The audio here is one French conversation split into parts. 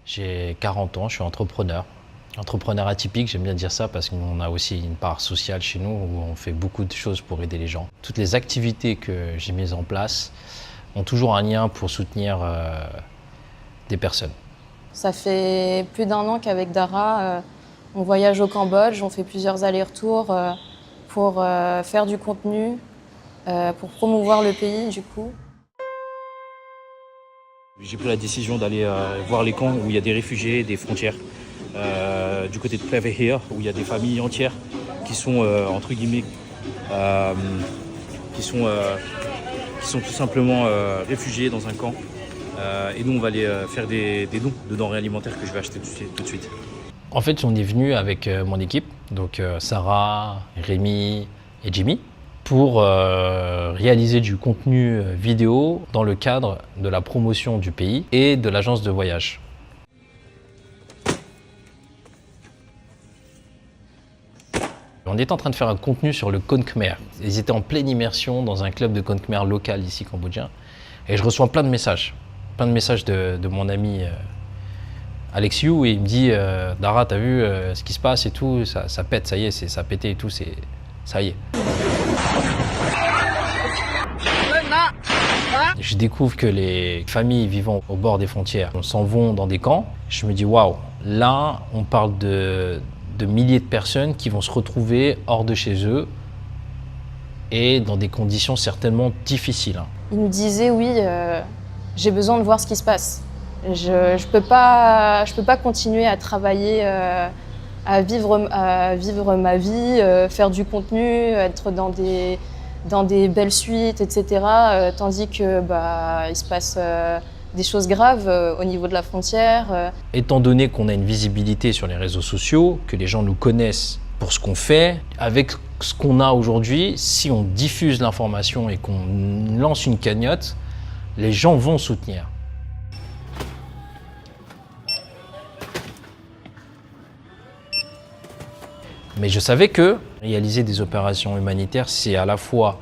J'ai 40 ans, je suis entrepreneur. Entrepreneur atypique, j'aime bien dire ça parce qu'on a aussi une part sociale chez nous où on fait beaucoup de choses pour aider les gens. Toutes les activités que j'ai mises en place ont toujours un lien pour soutenir des personnes. Ça fait plus d'1 an qu'avec Dara, on voyage au Cambodge, on fait plusieurs allers-retours pour faire du contenu, pour promouvoir le pays du coup. J'ai pris la décision d'aller voir les camps où il y a des réfugiés, des frontières. Du côté de Preveher, où il y a des familles entières qui sont, entre guillemets, qui sont tout simplement réfugiés dans un camp. Et nous, on va aller faire des dons de denrées alimentaires que je vais acheter tout de suite. En fait, on est venu avec mon équipe, donc Sarah, Rémi et Jimmy, pour réaliser du contenu vidéo dans le cadre de la promotion du pays et de l'agence de voyage. On était en train de faire un contenu sur le Khon Khmer. Ils étaient en pleine immersion dans un club de Khon Khmer local ici cambodgien. Et je reçois plein de messages de mon ami Alexiou, et il me dit Dara, t'as vu ce qui se passe et tout, ça pète, ça y est, ça a pété et tout, ça y est. Je découvre que les familles vivant au bord des frontières s'en vont dans des camps. Je me dis waouh, là on parle de milliers de personnes qui vont se retrouver hors de chez eux et dans des conditions certainement difficiles. Il nous disait oui, j'ai besoin de voir ce qui se passe. Je peux pas continuer à travailler, à vivre ma vie, faire du contenu, être dans des belles suites, etc. Tandis que il se passe des choses graves au niveau de la frontière. Étant donné qu'on a une visibilité sur les réseaux sociaux, que les gens nous connaissent pour ce qu'on fait, avec ce qu'on a aujourd'hui, si on diffuse l'information et qu'on lance une cagnotte, les gens vont soutenir. Mais je savais que réaliser des opérations humanitaires, c'est à la fois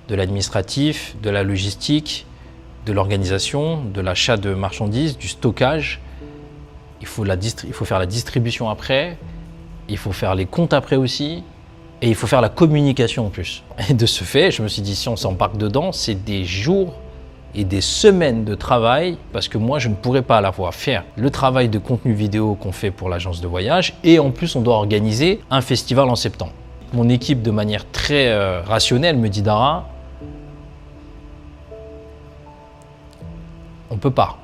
de l'administratif, de la logistique, de l'organisation, de l'achat de marchandises, du stockage. Il faut faire la distribution après, il faut faire les comptes après aussi, et il faut faire la communication en plus. Et de ce fait, je me suis dit, si on s'embarque dedans, c'est des jours et des semaines de travail, parce que moi, je ne pourrais pas à la fois faire le travail de contenu vidéo qu'on fait pour l'agence de voyage, et en plus, on doit organiser un festival en septembre. Mon équipe, de manière très rationnelle, me dit, Dara, on peut pas.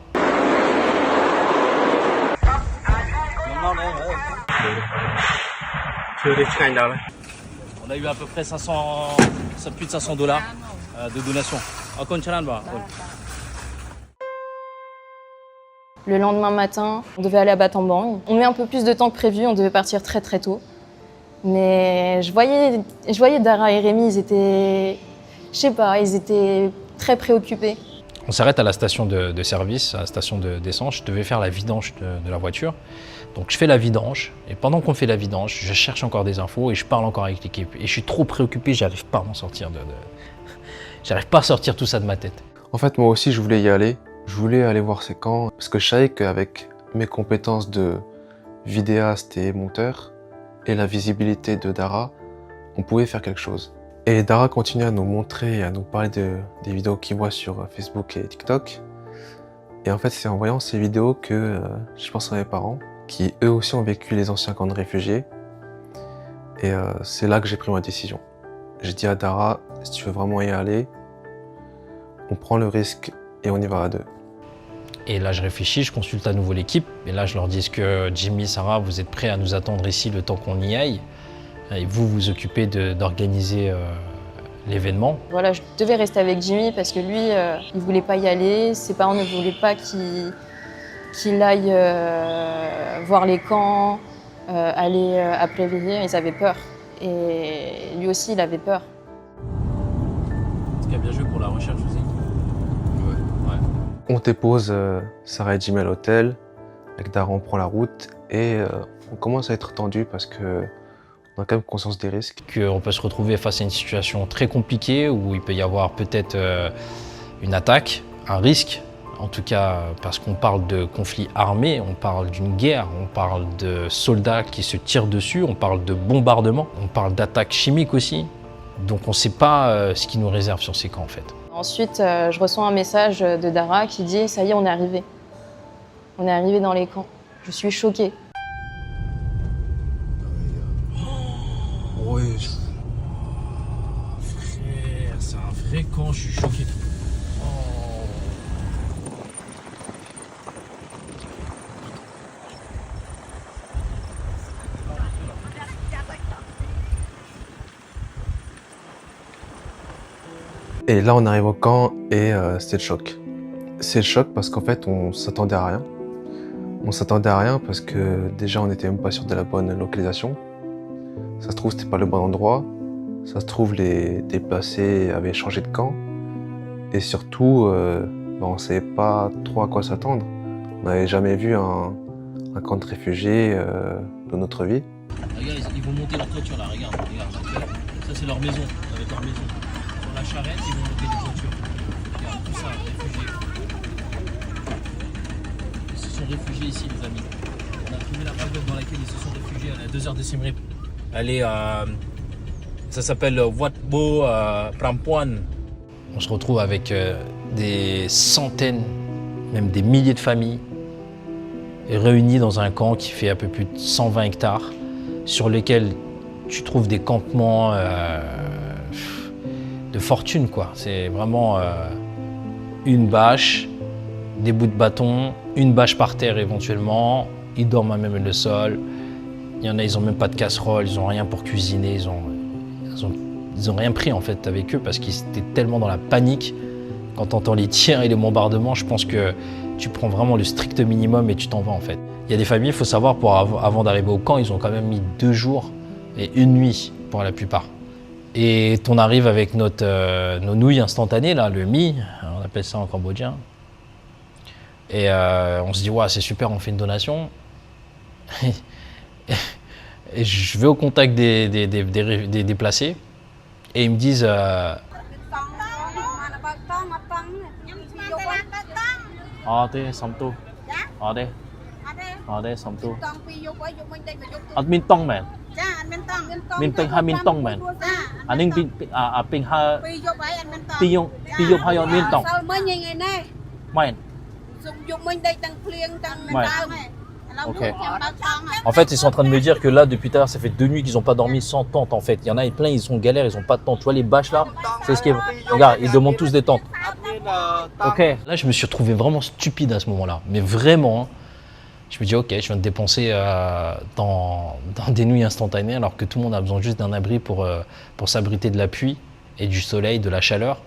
On a eu à peu près plus de 500 $ de donations. Le lendemain matin, on devait aller à Battambang. On met un peu plus de temps que prévu, on devait partir très très tôt. Mais je voyais Dara et Rémi, ils étaient très préoccupés. On s'arrête à la station de service, à la station d'essence. Je devais faire la vidange de la voiture. Donc je fais la vidange, et pendant qu'on fait la vidange, je cherche encore des infos et je parle encore avec l'équipe. Et je suis trop préoccupé, j'arrive pas à m'en sortir j'arrive pas à sortir tout ça de ma tête. En fait, moi aussi, je voulais y aller. Je voulais aller voir ces camps parce que je savais qu'avec mes compétences de vidéaste et monteur et la visibilité de Dara, on pouvait faire quelque chose. Et Dara continue à nous montrer et à nous parler des vidéos qu'il voit sur Facebook et TikTok. Et en fait, c'est en voyant ces vidéos que je pense à mes parents, qui eux aussi ont vécu les anciens camps de réfugiés. Et c'est là que j'ai pris ma décision. J'ai dit à Dara, si tu veux vraiment y aller, on prend le risque et on y va à deux. Et là, je réfléchis, je consulte à nouveau l'équipe. Et là, je leur dis que Jimmy, Sarah, vous êtes prêts à nous attendre ici le temps qu'on y aille. Et vous vous occupez d'organiser l'événement. Voilà, je devais rester avec Jimmy parce que lui, il voulait pas y aller. Ses parents ne voulaient pas qu'il aille voir les camps, aller à Prévenir. Ils avaient peur. Et lui aussi, il avait peur. Ce qui a bien joué pour la recherche aussi. Ouais. On dépose Sarah et Jimmy à l'hôtel, avec Dara on prend la route et on commence à être tendu parce que on a quand même conscience des risques. Qu'on peut se retrouver face à une situation très compliquée où il peut y avoir peut-être une attaque, un risque En tout cas, parce qu'on parle de conflit armé, on parle d'une guerre, on parle de soldats qui se tirent dessus, on parle de bombardements, on parle d'attaques chimiques aussi. Donc on ne sait pas ce qui nous réserve sur ces camps en fait. Ensuite, je reçois un message de Dara qui dit « Ça y est, on est arrivé. On est arrivé dans les camps. » Je suis choquée. Ouais. Frère, c'est un vrai camp, je suis choqué. Et là, on arrive au camp et c'est le choc. C'est le choc parce qu'en fait, on s'attendait à rien. On s'attendait à rien parce que déjà, on n'était même pas sûr de la bonne localisation. Ça se trouve, c'était pas le bon endroit. Ça se trouve, les déplacés avaient changé de camp. Et surtout, on ne savait pas trop à quoi s'attendre. On n'avait jamais vu un camp de réfugiés de notre vie. Regarde, ils vont monter leur toiture là, regarde. Ça, c'est leur maison, avec leur maison. Sur la charrette, ils vont monter des toitures. Regarde, tout ça, réfugiés. Ils se sont réfugiés ici, les amis. On a trouvé la pagode dans laquelle ils se sont réfugiés à la 2h de Siem Reap. Elle est, ça s'appelle Watbo Prampuan. On se retrouve avec des centaines, même des milliers de familles réunies dans un camp qui fait un peu plus de 120 hectares, sur lesquels tu trouves des campements de fortune, quoi. C'est vraiment une bâche, des bouts de bâton, une bâche par terre éventuellement. Ils dorment à même le sol. Il y en a, ils n'ont même pas de casserole, ils n'ont rien pour cuisiner, ils ont rien pris en fait avec eux parce qu'ils étaient tellement dans la panique. Quand tu entends les tirs et les bombardements, je pense que tu prends vraiment le strict minimum et tu t'en vas en fait. Il y a des familles, il faut savoir, avant d'arriver au camp, ils ont quand même mis 2 jours et 1 nuit pour la plupart. Et on arrive avec nos nouilles instantanées, là, le mi, on appelle ça en cambodgien. Et on se dit, ouais, c'est super, on fait une donation. Et je vais au contact des déplacés et ils me disent Okay. En fait, ils sont en train de me dire que là, depuis tout à l'heure, ça fait 2 nuits qu'ils n'ont pas dormi sans tente. En fait, il y en a plein, ils sont galères, ils n'ont pas de tente. Tu vois les bâches là, c'est ce qui est. Regarde, ils demandent tous des tentes. Ok. Là, je me suis retrouvé vraiment stupide à ce moment-là, mais vraiment. Je me dis, ok, je viens de dépenser dans des nouilles instantanées, alors que tout le monde a besoin juste d'un abri pour s'abriter de la pluie et du soleil, de la chaleur,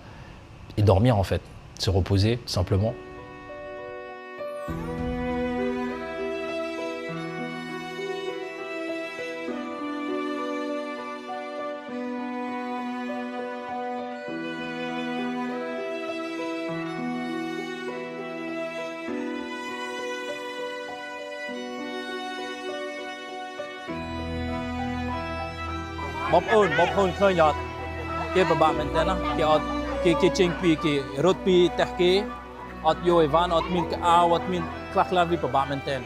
et dormir en fait, se reposer simplement. Bóp ơn khơi nhọt kia bà bạn mình tên á kia chênh pi kia rốt pi tech kia ọt yoi van ọt min ka ao ọt min clac la vi bà bạn mình tên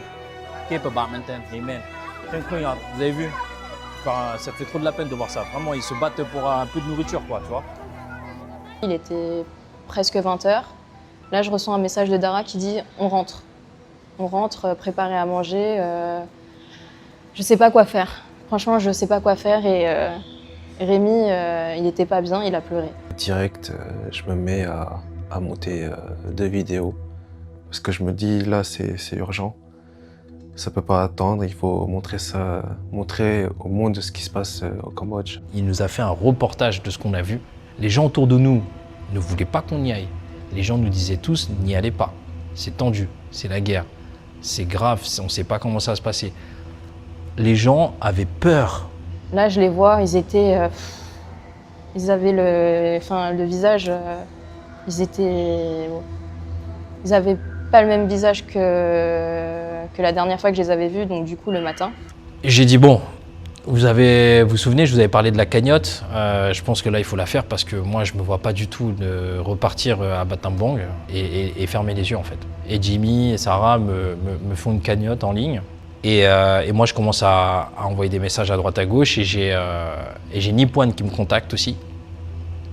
kia bà bạn mình tên amen khơi nhọt vous avez vu enfin, ça fait trop de la peine de voir ça vraiment ils se battent pour un peu de nourriture quoi tu vois. Il était presque 20h. Là je reçois un message de Dara qui dit on rentre préparer à manger, je sais pas quoi faire. Franchement, je ne sais pas quoi faire et Rémi, il n'était pas bien, il a pleuré. Direct, je me mets à monter 2 vidéos parce que je me dis là, c'est urgent. Ça ne peut pas attendre, il faut montrer au monde ce qui se passe au Cambodge. Il nous a fait un reportage de ce qu'on a vu. Les gens autour de nous ne voulaient pas qu'on y aille. Les gens nous disaient tous, n'y allez pas. C'est tendu, c'est la guerre, c'est grave, on ne sait pas comment ça va se passer. Les gens avaient peur. Là, je les vois, ils étaient... ils avaient le visage... ils avaient pas le même visage que la dernière fois que je les avais vus, donc du coup, le matin. J'ai dit, bon, Vous vous souvenez, je vous avais parlé de la cagnotte. Je pense que là, il faut la faire parce que moi, je ne me vois pas du tout de repartir à Battambang et fermer les yeux, en fait. Et Jimmy et Sarah me font une cagnotte en ligne. Et moi, je commence à envoyer des messages à droite à gauche. Et j'ai Nipoine qui me contacte aussi,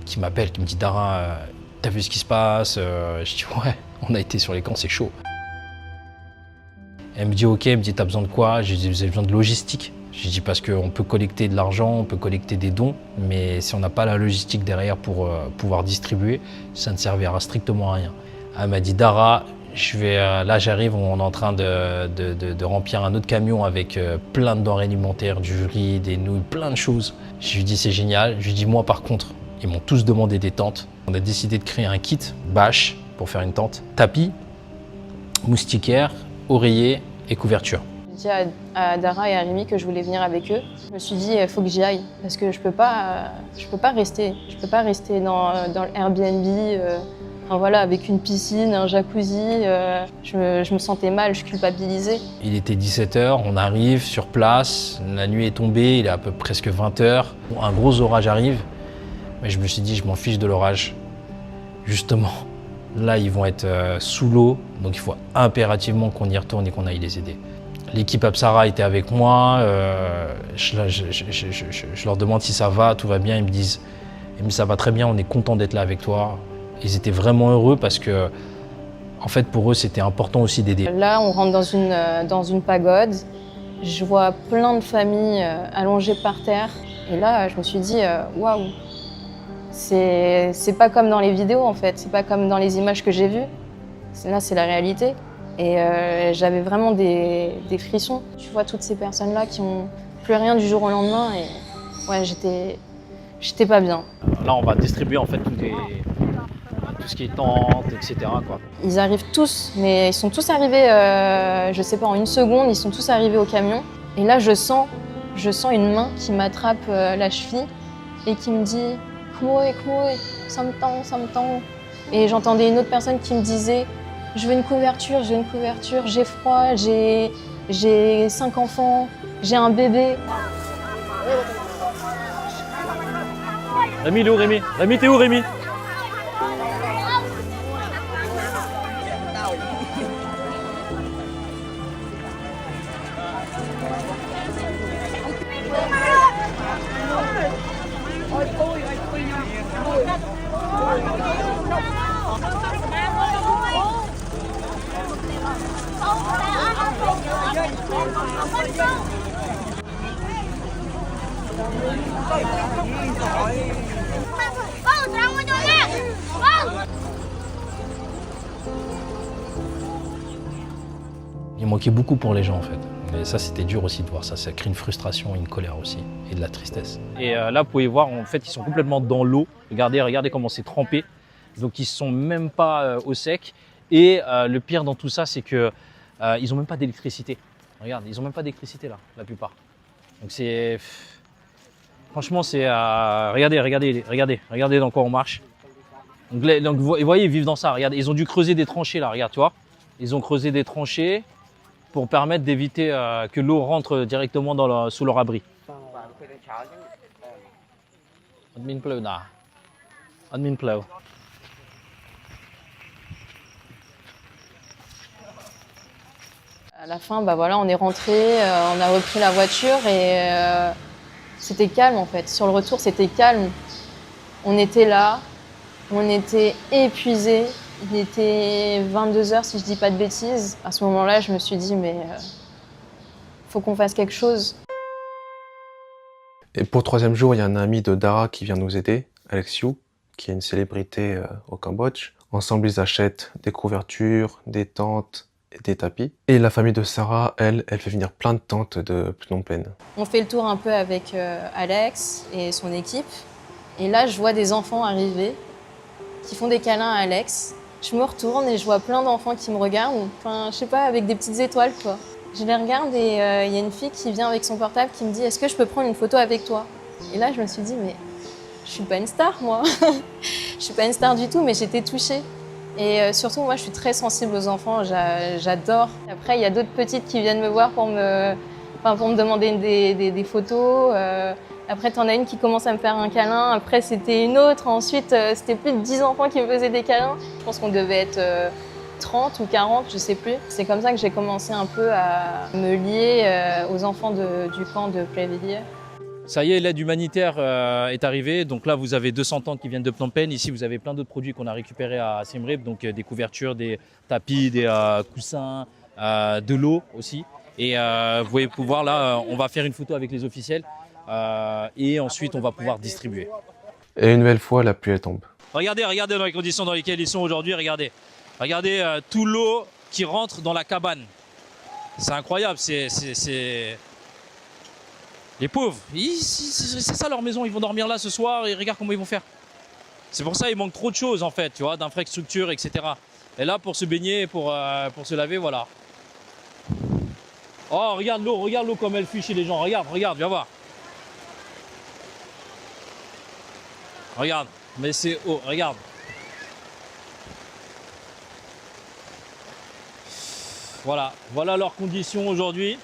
qui m'appelle, qui me dit « Dara, t'as vu ce qui se passe ?» Je dis « Ouais, on a été sur les camps, c'est chaud. » Elle me dit « Ok », elle me dit « T'as besoin de quoi ?» Je dis « Vous avez besoin de logistique ?» Je dis parce qu'on peut collecter de l'argent, on peut collecter des dons, mais si on n'a pas la logistique derrière pour pouvoir distribuer, ça ne servira strictement à rien. Elle m'a dit Dara, là j'arrive, on est en train de remplir un autre camion avec plein de denrées alimentaires, du riz, des nouilles, plein de choses. Je lui dis c'est génial. Je lui dis moi par contre, ils m'ont tous demandé des tentes. On a décidé de créer un kit bâche pour faire une tente, tapis, moustiquaire, oreiller et couverture. J'ai dit à Dara et à Rémi que je voulais venir avec eux. Je me suis dit, il faut que j'y aille parce que je peux pas rester. Je peux pas rester dans le Airbnb, enfin, voilà, avec une piscine, un jacuzzi. Je me sentais mal, je culpabilisais. Il était 17h, on arrive sur place, la nuit est tombée, il est à peu presque 20h. Un gros orage arrive, mais je me suis dit, je m'en fiche de l'orage. Justement, là, ils vont être sous l'eau, donc il faut impérativement qu'on y retourne et qu'on aille les aider. L'équipe Apsara était avec moi, je leur demande si ça va, tout va bien, ils me disent ça va très bien, on est content d'être là avec toi. Ils étaient vraiment heureux parce que, en fait, pour eux, c'était important aussi d'aider. Là, on rentre dans une pagode, je vois plein de familles allongées par terre, et là, je me suis dit, waouh, c'est pas comme dans les vidéos en fait, c'est pas comme dans les images que j'ai vues, là, c'est la réalité. Et j'avais vraiment des frissons. Tu vois toutes ces personnes-là qui ont plus rien du jour au lendemain et ouais, j'étais pas bien. Là, on va distribuer en fait tout ce qui est tente, etc. quoi. Ils arrivent tous, mais ils sont tous arrivés, je sais pas, en une seconde, ils sont tous arrivés au camion. Et là, je sens une main qui m'attrape la cheville et qui me dit « Kmoe, Kmoe, ça me tend. » Et j'entendais une autre personne qui me disait je veux une couverture, j'ai froid, j'ai 5 enfants, j'ai un bébé. Rémi, il est où Rémi? Rémi, t'es où Rémi? Il manquait beaucoup pour les gens en fait. Et ça, c'était dur aussi de voir ça. Ça crée une frustration, une colère aussi et de la tristesse. Et là, vous pouvez voir, en fait, ils sont complètement dans l'eau. Regardez comment c'est trempé. Donc, ils ne sont même pas au sec. Et le pire dans tout ça, c'est qu'ils n'ont même pas d'électricité. Regarde, ils n'ont même pas d'électricité là, la plupart. Donc, c'est... Franchement, c'est... Regardez dans quoi on marche. Donc, vous voyez, ils vivent dans ça. Regardez, ils ont dû creuser des tranchées là, regarde, tu vois. Ils ont creusé des tranchées pour permettre d'éviter que l'eau rentre directement sous leur abri. Admin pleu, là. Admin pleu. À la fin, bah voilà, on est rentré, on a repris la voiture et c'était calme en fait. Sur le retour, c'était calme. On était là, on était épuisés. Il était 22h si je dis pas de bêtises. À ce moment-là, je me suis dit mais faut qu'on fasse quelque chose. Et pour le 3e jour, il y a un ami de Dara qui vient nous aider, Alexiou, qui est une célébrité au Cambodge. Ensemble, ils achètent des couvertures, des tentes et des tapis. Et la famille de Sarah, elle fait venir plein de tentes de Phnom Penh. On fait le tour un peu avec Alex et son équipe. Et là, je vois des enfants arriver qui font des câlins à Alex. Je me retourne et je vois plein d'enfants qui me regardent, enfin, je sais pas, avec des petites étoiles, quoi. Je les regarde et il y a une fille qui vient avec son portable qui me dit « Est-ce que je peux prendre une photo avec toi ?» Et là, je me suis dit « Mais je suis pas une star, moi. Je suis pas une star du tout, mais j'étais touchée. » Et surtout, moi, je suis très sensible aux enfants, j'adore. Après, il y a d'autres petites qui viennent me voir pour me enfin, pour me demander des photos. Après, t'en as une qui commence à me faire un câlin. Après, c'était une autre. Ensuite, c'était plus de 10 enfants qui me faisaient des câlins. Je pense qu'on devait être 30 ou 40, je sais plus. C'est comme ça que j'ai commencé un peu à me lier aux enfants du camp de Plevilier. Ça y est, l'aide humanitaire est arrivée. Donc là, vous avez 200 tentes qui viennent de Phnom Penh. Ici, vous avez plein d'autres produits qu'on a récupérés à Siem Reap. Donc des couvertures, des tapis, des coussins, de l'eau aussi. Et vous pouvez pouvoir, là, on va faire une photo avec les officiels. Et ensuite, on va pouvoir distribuer. Et une nouvelle fois, la pluie elle tombe. Regardez dans les conditions dans lesquelles ils sont aujourd'hui. Regardez tout l'eau qui rentre dans la cabane. C'est incroyable. C'est les pauvres. C'est ça leur maison. Ils vont dormir là ce soir et regarde comment ils vont faire. C'est pour ça qu'il manque trop de choses en fait, tu vois, d'infrastructures, etc. Et là, pour se baigner, pour se laver, voilà. Oh, regarde l'eau comme elle fuit chez les gens. Regarde, viens voir. Regarde, mais c'est haut, regarde. Voilà leurs conditions aujourd'hui.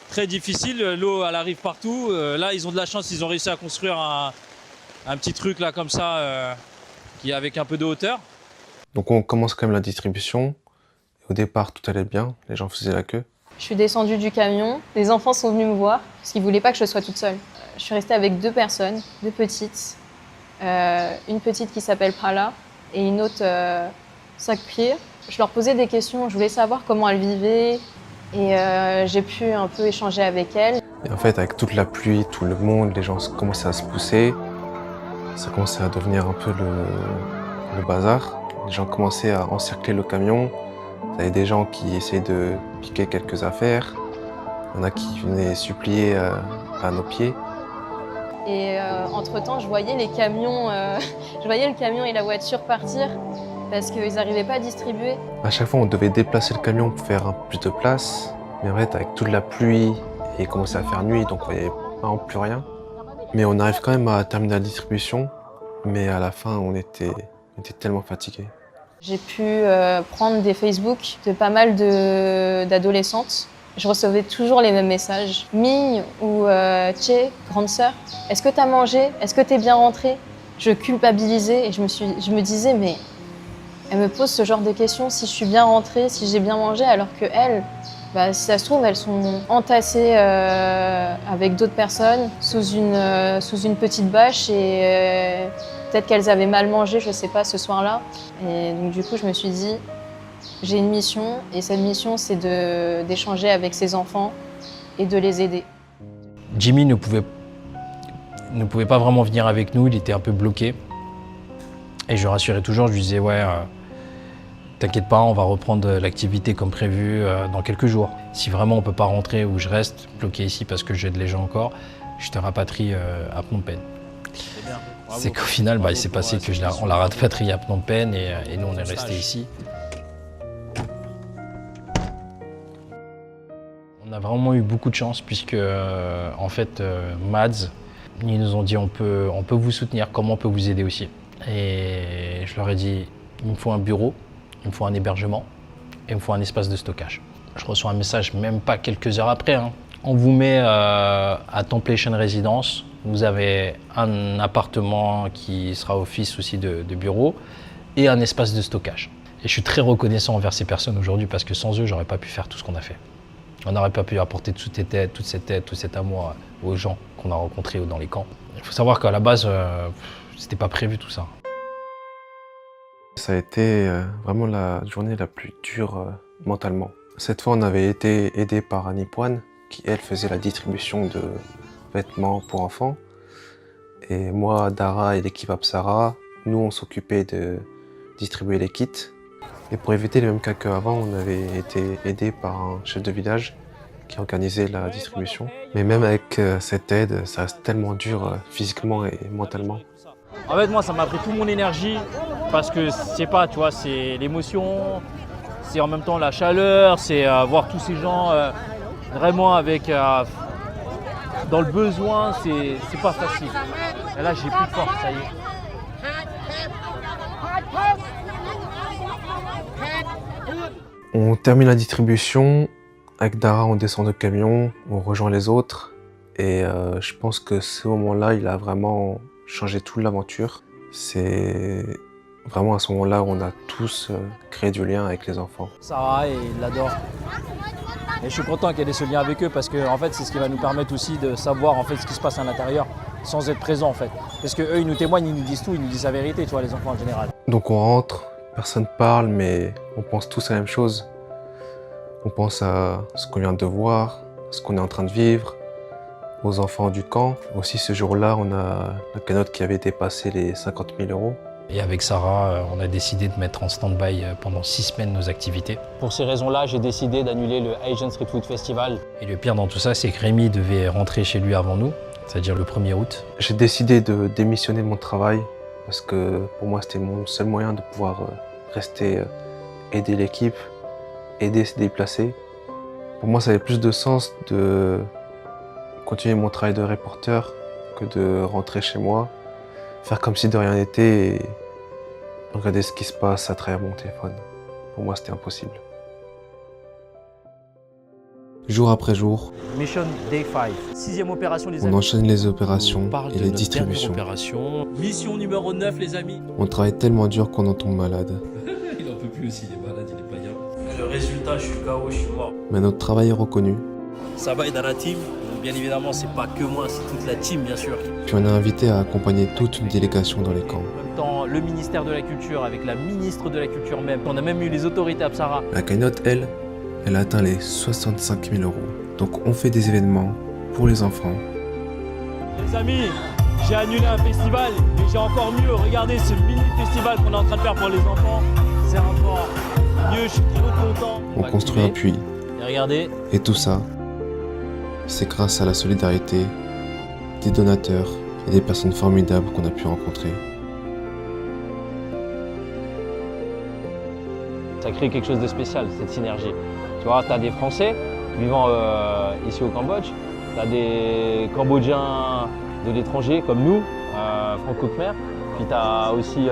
Très difficile, l'eau elle arrive partout. Là, ils ont de la chance, ils ont réussi à construire un petit truc là comme ça, qui est avec un peu de hauteur. Donc on commence quand même la distribution. Au départ, tout allait bien, les gens faisaient la queue. Je suis descendue du camion, les enfants sont venus me voir parce qu'ils ne voulaient pas que je sois toute seule. Je suis restée avec 2 personnes, 2 petites. Une petite qui s'appelle Prala et une autre Sakpir. Je leur posais des questions, je voulais savoir comment elles vivaient et j'ai pu un peu échanger avec elles. Et en fait, avec toute la pluie, tout le monde, les gens commençaient à se pousser. Ça commençait à devenir un peu le bazar. Les gens commençaient à encercler le camion. Il y avait des gens qui essayaient de piquer quelques affaires. Il y en a qui venaient supplier à nos pieds. Et entre-temps, je voyais les camions, je voyais le camion et la voiture partir parce qu'ils n'arrivaient pas à distribuer. À chaque fois, on devait déplacer le camion pour faire plus de place. Mais en fait, avec toute la pluie, il commençait à faire nuit, donc on voyait vraiment plus rien. Mais on arrive quand même à terminer la distribution. Mais à la fin, on était tellement fatigués. J'ai pu prendre des Facebook de pas mal d'adolescentes. Je recevais toujours les mêmes messages. Ming ou Tché, grande sœur, est-ce que tu as mangé? Est-ce que tu es bien rentrée? Je culpabilisais et je me disais, mais elle me pose ce genre de questions, si je suis bien rentrée, si j'ai bien mangé, alors qu'elles, si ça se trouve, elles sont entassées avec d'autres personnes sous une petite bâche et peut-être qu'elles avaient mal mangé, je ne sais pas, ce soir-là. Et donc du coup, je me suis dit, j'ai une mission et cette mission, c'est d'échanger avec ces enfants et de les aider. Jimmy ne pouvait pas vraiment venir avec nous, il était un peu bloqué. Et je le rassurais toujours, je lui disais ouais, t'inquiète pas, on va reprendre l'activité comme prévu dans quelques jours. Si vraiment on peut pas rentrer ou je reste bloqué ici parce que j'aide les gens encore, je te rapatrie à Phnom Penh. C'est qu'au final, il s'est passé qu'on l'a rapatrié à Phnom Penh et nous on est restés ici. On a vraiment eu beaucoup de chance puisque en fait Mads, ils nous ont dit on peut vous soutenir, comment on peut vous aider aussi. Et je leur ai dit il me faut un bureau, il me faut un hébergement et il me faut un espace de stockage. Je reçois un message même pas quelques heures après. On vous met à Templation Residence, vous avez un appartement qui sera office aussi de bureau et un espace de stockage. Et je suis très reconnaissant envers ces personnes aujourd'hui parce que sans eux, j'aurais pas pu faire tout ce qu'on a fait. On n'aurait pas pu apporter toute cette aide, tout cet amour aux gens qu'on a rencontrés dans les camps. Il faut savoir qu'à la base, c'était pas prévu tout ça. Ça a été vraiment la journée la plus dure mentalement. Cette fois, on avait été aidé par Annie Poine, qui elle faisait la distribution de vêtements pour enfants. Et moi, Dara et l'équipe Apsara, nous on s'occupait de distribuer les kits. Et pour éviter les mêmes cas qu'avant, on avait été aidé par un chef de village qui organisait la distribution. Mais même avec cette aide, ça reste tellement dur physiquement et mentalement. En fait, moi, ça m'a pris toute mon énergie parce que c'est pas, tu vois, c'est l'émotion, c'est en même temps la chaleur, c'est voir tous ces gens vraiment avec dans le besoin, c'est pas facile. Et là, j'ai plus de force, ça y est. On termine la distribution Avec Dara, on descend de camion, on rejoint les autres. Et je pense que ce moment-là, il a vraiment changé toute l'aventure. C'est vraiment à ce moment-là où on a tous créé du lien avec les enfants. Sarah, il l'adore. Et je suis content qu'elle ait ce lien avec eux parce que en fait, c'est ce qui va nous permettre aussi de savoir en fait, ce qui se passe à l'intérieur sans être présent en fait. Parce qu'eux, ils nous témoignent, ils nous disent tout, ils nous disent la vérité, tu vois, les enfants en général. Donc on rentre, personne parle, mais on pense tous à la même chose. On pense à ce qu'on vient de voir, à ce qu'on est en train de vivre, aux enfants du camp. Aussi ce jour-là, on a la cagnotte qui avait dépassé les 50 000 €. Et avec Sarah, on a décidé de mettre en stand-by pendant 6 semaines nos activités. Pour ces raisons-là, j'ai décidé d'annuler le Asian Street Food Festival. Et le pire dans tout ça, c'est que Rémi devait rentrer chez lui avant nous, c'est-à-dire le 1er août. J'ai décidé de démissionner de mon travail parce que pour moi, c'était mon seul moyen de pouvoir rester, aider l'équipe, aider se déplacer. Pour moi, ça avait plus de sens de continuer mon travail de reporter que de rentrer chez moi, faire comme si de rien n'était et regarder ce qui se passe à travers mon téléphone. Pour moi, c'était impossible. Jour après jour, Mission Day 5, 6e opération les on amis. enchaîne les opérations On parle et de les notre distributions. dernière opération. Mission numéro 9 les amis. On travaille tellement dur qu'on en tombe malade. Il en peut plus aussi, il est malade, il est pas bien. Le résultat, je suis KO, je suis mort. Mais notre travail est reconnu. Saba est dans la team. Donc, bien évidemment, c'est pas que moi, c'est toute la team bien sûr. Puis on est invité à accompagner toute une délégation dans les camps. En même temps, le ministère de la Culture avec la ministre de la Culture même. On a même eu les autorités Apsara. La cagnotte, elle atteint les 65 000 €. Donc on fait des événements pour les enfants. Les amis, j'ai annulé un festival, mais j'ai encore mieux. Regardez ce mini festival qu'on est en train de faire pour les enfants. C'est encore mieux, je suis trop content. On construit un puits. Et regardez, Et tout ça, c'est grâce à la solidarité des donateurs et des personnes formidables qu'on a pu rencontrer. ça crée quelque chose de spécial, cette synergie. Tu vois, tu as des Français vivant ici au Cambodge, tu as des Cambodgiens de l'étranger comme nous, franco-khmer, puis tu as aussi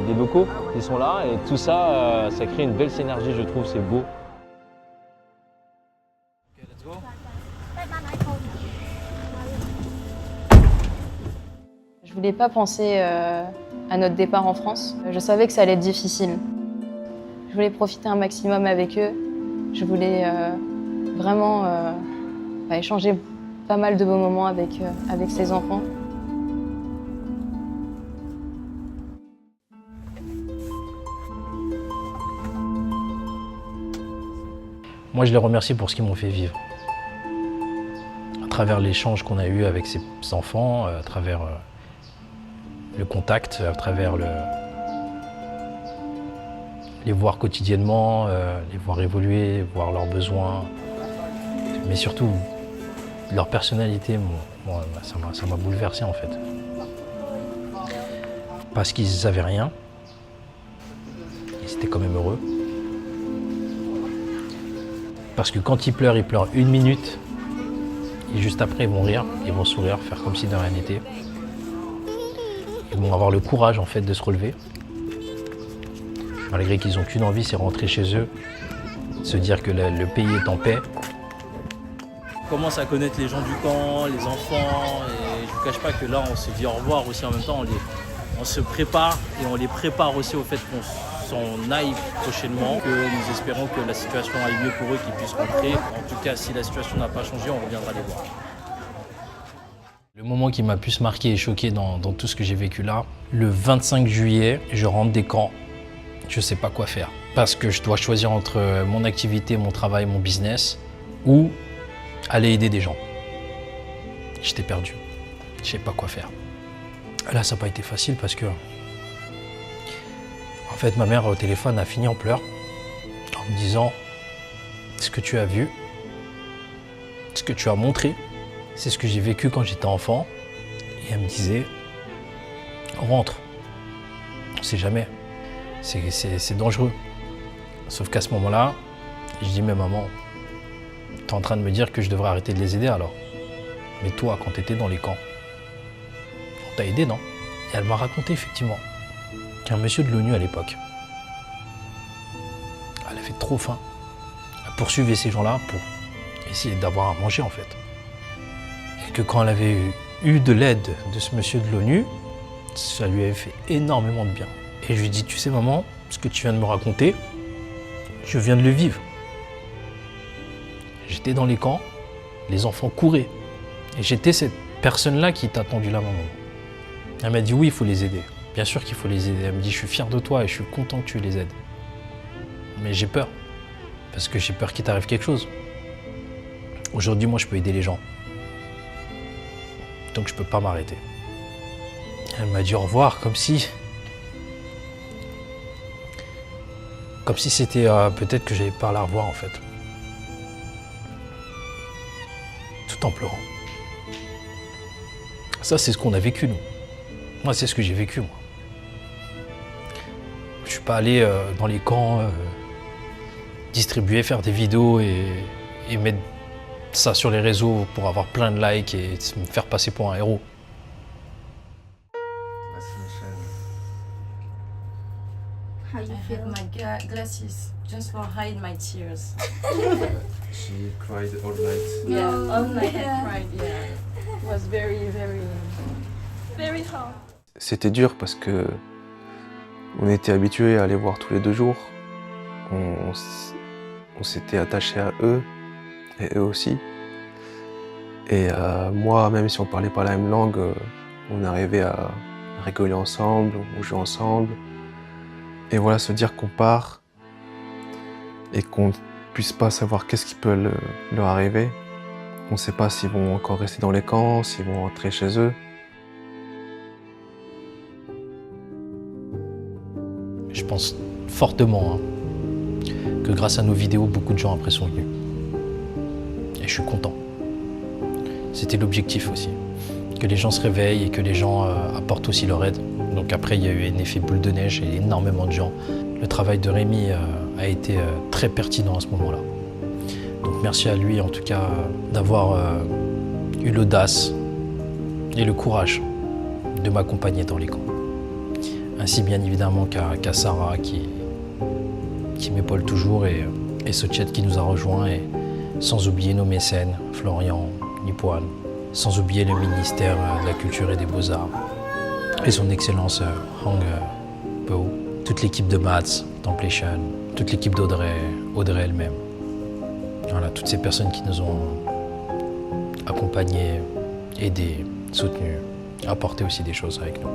des locaux qui sont là et tout ça, ça crée une belle synergie, je trouve, c'est beau. Je voulais pas penser à notre départ en France. Je savais que ça allait être difficile. Je voulais profiter un maximum avec eux. Je voulais vraiment échanger pas mal de beaux moments avec ces enfants. Moi, je les remercie pour ce qu'ils m'ont fait vivre. À travers l'échange qu'on a eu avec ces enfants, à travers le contact, à travers les voir quotidiennement, les voir évoluer, voir leurs besoins, mais surtout leur personnalité, ça m'a bouleversé en fait. Parce qu'ils n'avaient rien, ils étaient quand même heureux. Parce que quand ils pleurent 1 minute, et juste après ils vont rire, ils vont sourire, faire comme si de rien n'était. Ils vont avoir le courage en fait de se relever. Malgré qu'ils n'ont qu'une envie, c'est rentrer chez eux, se dire que le pays est en paix. On commence à connaître les gens du camp, les enfants, et je ne vous cache pas que là on se dit au revoir aussi en même temps, on se prépare et on les prépare aussi au fait qu'on s'en aille prochainement, que nous espérons que la situation aille mieux pour eux, qu'ils puissent rentrer. En tout cas, si la situation n'a pas changé, on reviendra les voir. Le moment qui m'a le plus marqué et choqué dans tout ce que j'ai vécu là, le 25 juillet, je rentre des camps, je ne sais pas quoi faire. Parce que je dois choisir entre mon activité, mon travail, mon business, ou aller aider des gens. J'étais perdu, je ne sais pas quoi faire. Là, ça n'a pas été facile parce que en fait, ma mère au téléphone a fini en pleurs en me disant ce que tu as vu, ce que tu as montré, c'est ce que j'ai vécu quand j'étais enfant. Et elle me disait rentre, on ne sait jamais, c'est dangereux. Sauf qu'à ce moment-là, je dis mais maman, tu es en train de me dire que je devrais arrêter de les aider alors. Mais toi, quand tu étais dans les camps, on t'a aidé, non? Et elle m'a raconté effectivement qu'un monsieur de l'ONU à l'époque, elle avait trop faim. Elle poursuivait ces gens-là pour essayer d'avoir à manger en fait. Et que quand elle avait eu de l'aide de ce monsieur de l'ONU, ça lui avait fait énormément de bien. Et je lui ai dit, tu sais maman, ce que tu viens de me raconter, je viens de le vivre. J'étais dans les camps, les enfants couraient. Et j'étais cette personne-là qui t'a tendu la main. Elle m'a dit oui, il faut les aider. Bien sûr qu'il faut les aider. Elle me dit, je suis fier de toi et je suis content que tu les aides. Mais j'ai peur. Parce que j'ai peur qu'il t'arrive quelque chose. Aujourd'hui, moi, je peux aider les gens. Donc, je peux pas m'arrêter. Elle m'a dit au revoir, comme si c'était peut-être que j'allais pas la revoir, en fait. Tout en pleurant. Ça, c'est ce qu'on a vécu, nous. Moi, c'est ce que j'ai vécu, moi. Je suis pas allé dans les camps distribuer, faire des vidéos et mettre ça sur les réseaux pour avoir plein de likes et me faire passer pour un héros. How you I feel? have my glasses just for hide my tears. She cried all night. Yeah, No. all night I Yeah. cried. Yeah, it was very hard. C'était dur parce que on était habitués à les voir tous les 2 jours. On s'était attaché à eux et eux aussi. Et moi, même si on parlait pas la même langue, on arrivait à rigoler ensemble, on jouait ensemble. Et voilà, se dire qu'on part et qu'on puisse pas savoir qu'est-ce qui peut leur arriver. On ne sait pas s'ils vont encore rester dans les camps, s'ils vont rentrer chez eux. Je pense fortement que grâce à nos vidéos, beaucoup de gens après sont venus. Et je suis content. C'était l'objectif aussi. Que les gens se réveillent et que les gens apportent aussi leur aide. Donc après, il y a eu un effet boule de neige et énormément de gens. Le travail de Rémi a été très pertinent à ce moment-là. Donc merci à lui en tout cas d'avoir eu l'audace et le courage de m'accompagner dans les camps. Ainsi bien évidemment qu'à Sarah qui m'épaule toujours et Sochet qui nous a rejoints et sans oublier nos mécènes, Florian, Nipoan, sans oublier le ministère de la Culture et des Beaux-Arts et son excellence Hang Po, toute l'équipe de Mats, Templation, toute l'équipe d'Audrey elle-même. Voilà, toutes ces personnes qui nous ont accompagnés, aidés, soutenus, apporté aussi des choses avec nous.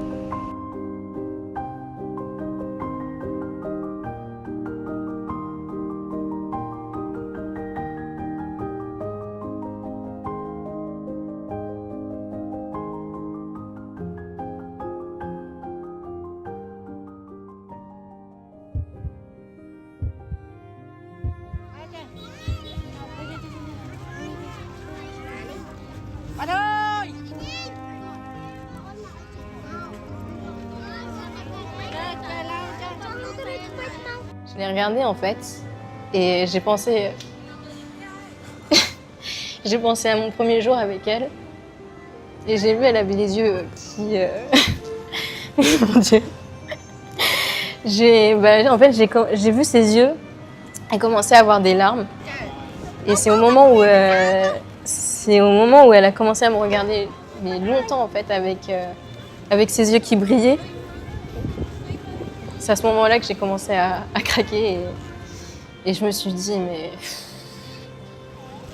Je l'ai regardée en fait et j'ai pensé à mon premier jour avec elle et j'ai vu elle avait les yeux qui mon Dieu. En fait j'ai vu ses yeux, elle commençait à avoir des larmes et c'est au moment où elle a commencé à me regarder mais longtemps en fait avec ses yeux qui brillaient. C'est à ce moment-là que j'ai commencé à craquer et je me suis dit, mais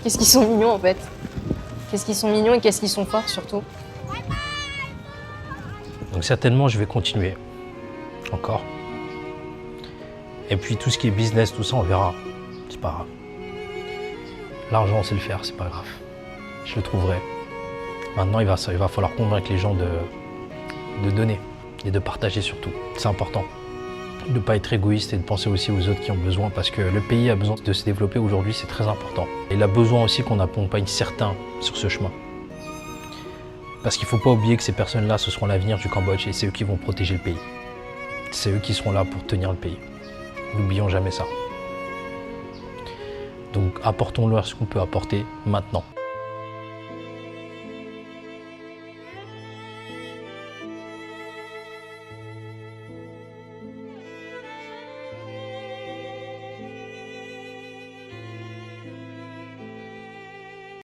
qu'est-ce qu'ils sont mignons en fait. Qu'est-ce qu'ils sont mignons et qu'est-ce qu'ils sont forts surtout. Donc certainement, je vais continuer encore. Et puis tout ce qui est business, tout ça, on verra. C'est pas grave. L'argent, on sait le faire, c'est pas grave. Je le trouverai. Maintenant, il va falloir convaincre les gens de donner et de partager surtout. C'est important. De ne pas être égoïste et de penser aussi aux autres qui ont besoin parce que le pays a besoin de se développer aujourd'hui, c'est très important. Et il a besoin aussi qu'on accompagne certains sur ce chemin. Parce qu'il ne faut pas oublier que ces personnes-là, ce seront l'avenir du Cambodge et c'est eux qui vont protéger le pays. C'est eux qui seront là pour tenir le pays. N'oublions jamais ça. Donc apportons-leur ce qu'on peut apporter maintenant.